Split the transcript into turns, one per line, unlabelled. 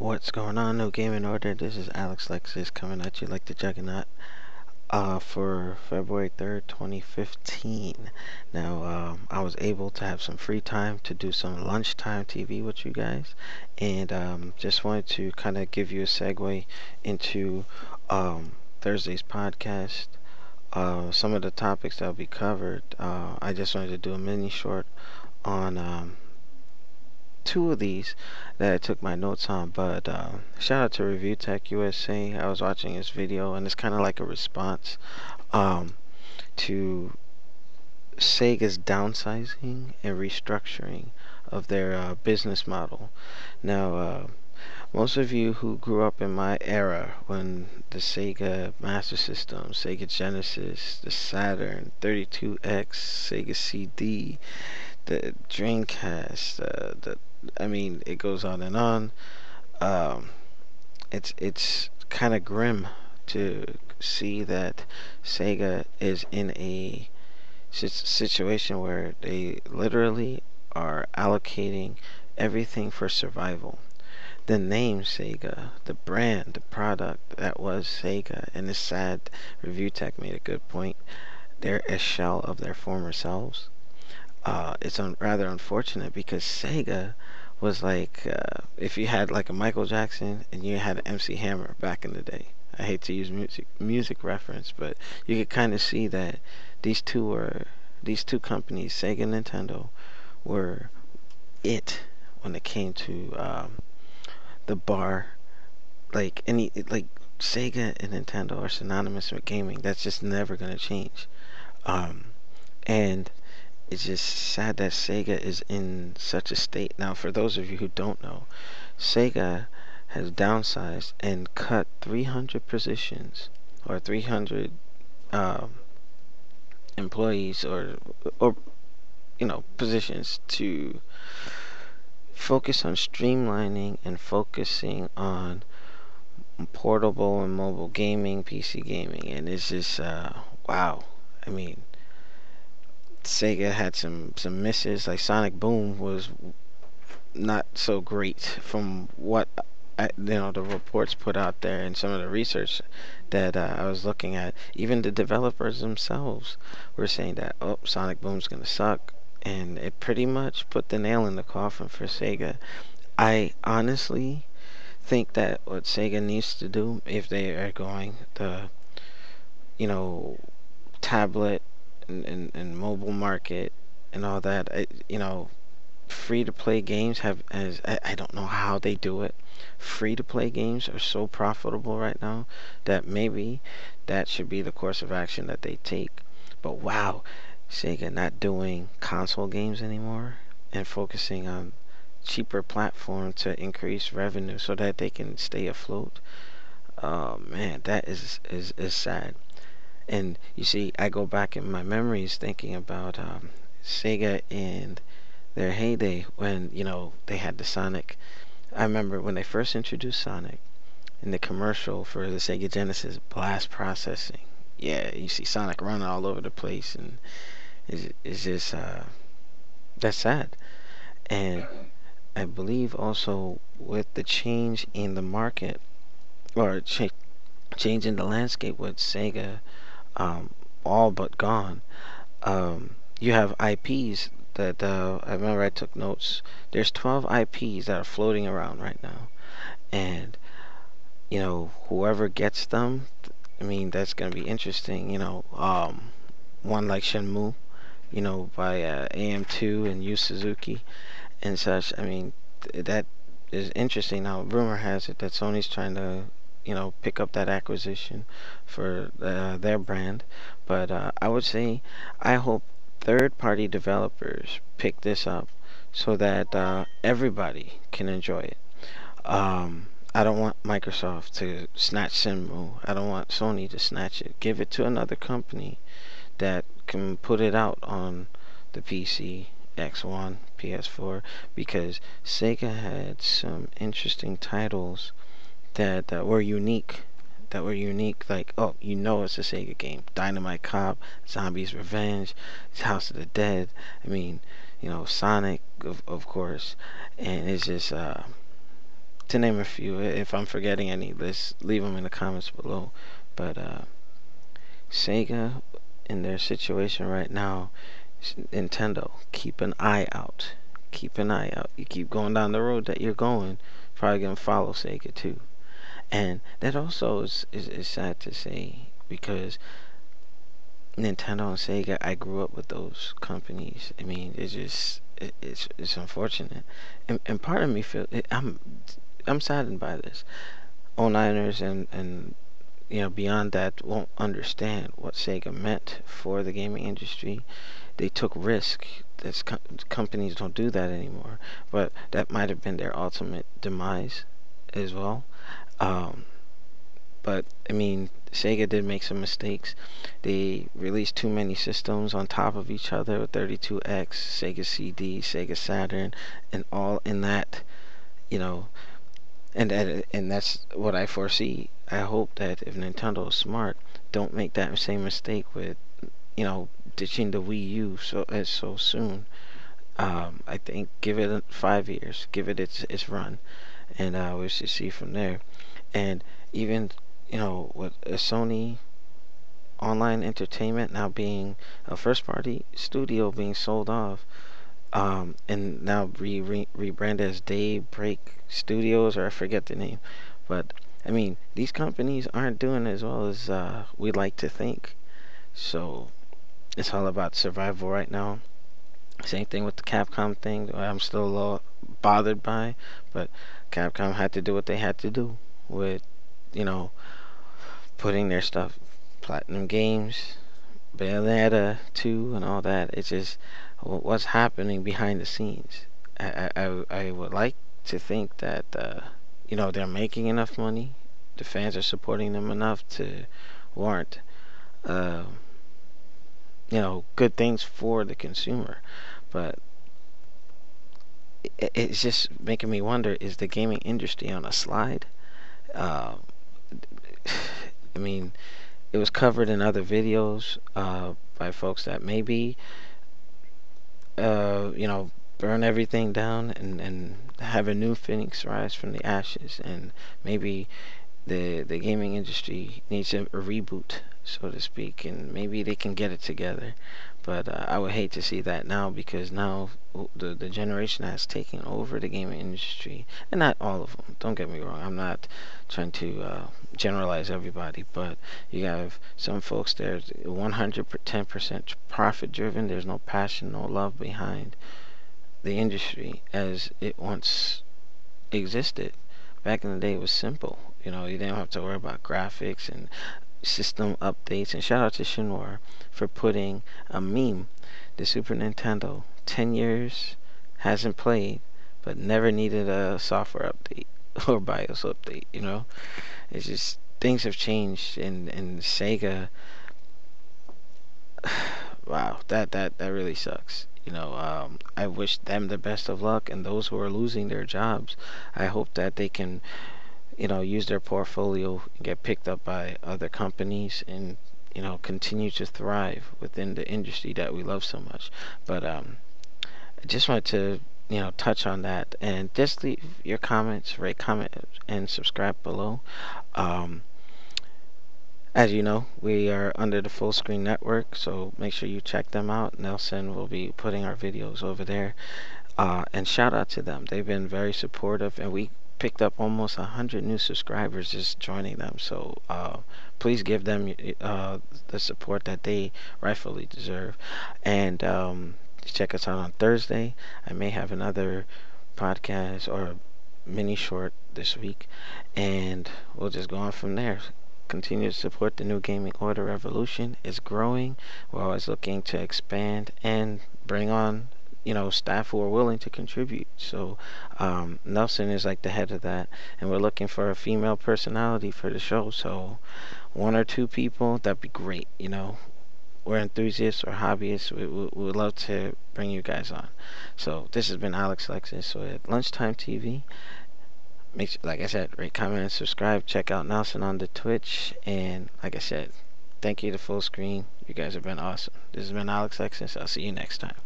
What's going on? No Game in Order. This is Alex Lexus coming at you like the Juggernaut for February 3rd, 2015. Now, I was able to have some free time to do some lunchtime TV with you guys, and just wanted to kind of give you a segue into Thursday's podcast. Some of the topics that will be covered. I just wanted to do a mini short on two of these that I took my notes on, but shout out to Review Tech USA. I was watching this video, and it's kind of like a response um, to Sega's downsizing and restructuring of their business model. Now, most of you who grew up in my era when the Sega Master System, Sega Genesis, the Saturn, 32X, Sega CD, the Dreamcast, I mean, it goes on and on. Um, it's kind of grim to see that Sega is in a situation where they literally are allocating everything for survival. The name Sega, the brand, the product that was Sega, and it's sad. Review Tech made a good point. They're a shell of their former selves. It's rather unfortunate because Sega was like if you had like a Michael Jackson and you had an MC Hammer back in the day. I hate to use music reference, but you could kind of see that these two companies, Sega and Nintendo, were it when it came to the bar. Like Sega and Nintendo are synonymous with gaming. That's just never gonna change. Um, and it's just sad that Sega is in such a state. Now, for those of you who don't know, Sega has downsized and cut 300 positions or 300 um, employees or positions to focus on streamlining and focusing on portable and mobile gaming, PC gaming, and it's just wow. I mean, Sega had some misses. Like Sonic Boom was not so great from what the reports put out there and some of the research that I was looking at. Even the developers themselves were saying that Sonic Boom's gonna suck, and it pretty much put the nail in the coffin for Sega. I honestly think that what Sega needs to do, if they are going the you know tablet and mobile market and all that, free to play games have as I don't know how they do it. Free to play games are so profitable right now that maybe that should be the course of action that they take. But wow, Sega not doing console games anymore and focusing on cheaper platform to increase revenue so that they can stay afloat. Oh man, that is sad. And you see, I go back in my memories thinking about Sega and their heyday when they had the Sonic. I remember when they first introduced Sonic in the commercial for the Sega Genesis, blast processing. Yeah, you see Sonic running all over the place, and it's just that's sad. And I believe also with the change in the market or change in the landscape with Sega um, all but gone. You have IPs that I remember I took notes. There's 12 IPs that are floating around right now, and whoever gets them, I mean that's gonna be interesting. One like Shenmue, by AM2 and Yu Suzuki and such. I mean that is interesting. Now rumor has it that Sony's trying to pick up that acquisition for their brand. But I would say I hope third-party developers pick this up so that everybody can enjoy it. I don't want Microsoft to snatch Shenmue. I don't want Sony to snatch it. Give it to another company that can put it out on the PC, X1, PS4, because Sega had some interesting titles that were unique. That were unique, like it's a Sega game. Dynamite Cop, Zombies Revenge, House of the Dead. I mean, Sonic, of course, and it's just to name a few. If I'm forgetting any, let's leave them in the comments below. But Sega, in their situation right now, Nintendo, keep an eye out. Keep an eye out. You keep going down the road that you're going, probably gonna follow Sega too. And that also is sad to say because Nintendo and Sega, I grew up with those companies. I mean, it's unfortunate, and part of me feel I'm saddened by this. '09ers and beyond that won't understand what Sega meant for the gaming industry. They took risk. Companies don't do that anymore, but that might have been their ultimate demise as well. Um, but I mean, Sega did make some mistakes. They released too many systems on top of each other with 32X, Sega CD, Sega Saturn, and all in that, you know, and that's what I foresee. I hope that if Nintendo is smart, don't make that same mistake with, ditching the Wii U so soon. I think give it 5 years, give it its run, and we should see from there. And even with a Sony online entertainment now being a first party studio being sold off, and now rebranded as Daybreak Studios, or I forget the name, but I mean these companies aren't doing as well as we'd like to think. So it's all about survival right now. Same thing with the Capcom thing. I'm still a little bothered by, but Capcom had to do what they had to do with, you know, putting their stuff, Platinum Games, Bayonetta 2, and all that. It's just what's happening behind the scenes. I would like to think that, they're making enough money. The fans are supporting them enough to warrant, uh, good things for the consumer. But it's just making me wonder, is the gaming industry on a slide? Uh, I mean, it was covered in other videos by folks that maybe, burn everything down and have a new phoenix rise from the ashes. And maybe the gaming industry needs a reboot, so to speak, and maybe they can get it together. But I would hate to see that now, because now the generation has taken over the gaming industry, and not all of them. Don't get me wrong. I'm not trying to generalize everybody, but you have some folks that are 110% profit driven. There's no passion, no love behind the industry as it once existed. Back in the day, it was simple. You didn't have to worry about graphics and system updates. And shout out to Shinwar for putting a meme. The Super Nintendo, 10 years, hasn't played, but never needed a software update or BIOS update. It's just, things have changed, and Sega, wow, that really sucks. I wish them the best of luck, and those who are losing their jobs, I hope that they can, use their portfolio and get picked up by other companies, and continue to thrive within the industry that we love so much. But I just wanted to touch on that, and just leave your comments, rate, comment, and subscribe below. um, as you know, we are under the Full Screen Network, so make sure you check them out. Nelson will be putting our videos over there. And shout out to them. They've been very supportive, and we picked up almost 100 new subscribers just joining them. So please give them the support that they rightfully deserve. And check us out on Thursday. I may have another podcast or mini short this week, and we'll just go on from there. Continue to support the new gaming order revolution. It's growing. We're always looking to expand and bring on staff who are willing to contribute. So Nelson is like the head of that, and we're looking for a female personality for the show. So one or two people, that'd be great. We're enthusiasts or hobbyists. We would love to bring you guys on. So this has been Alex Lexus with Lunchtime TV. Make sure, like I said, rate, comment, and subscribe. Check out Nelson on the Twitch. And like I said, thank you to Full Screen. You guys have been awesome. This has been Alex Lexus. I'll see you next time.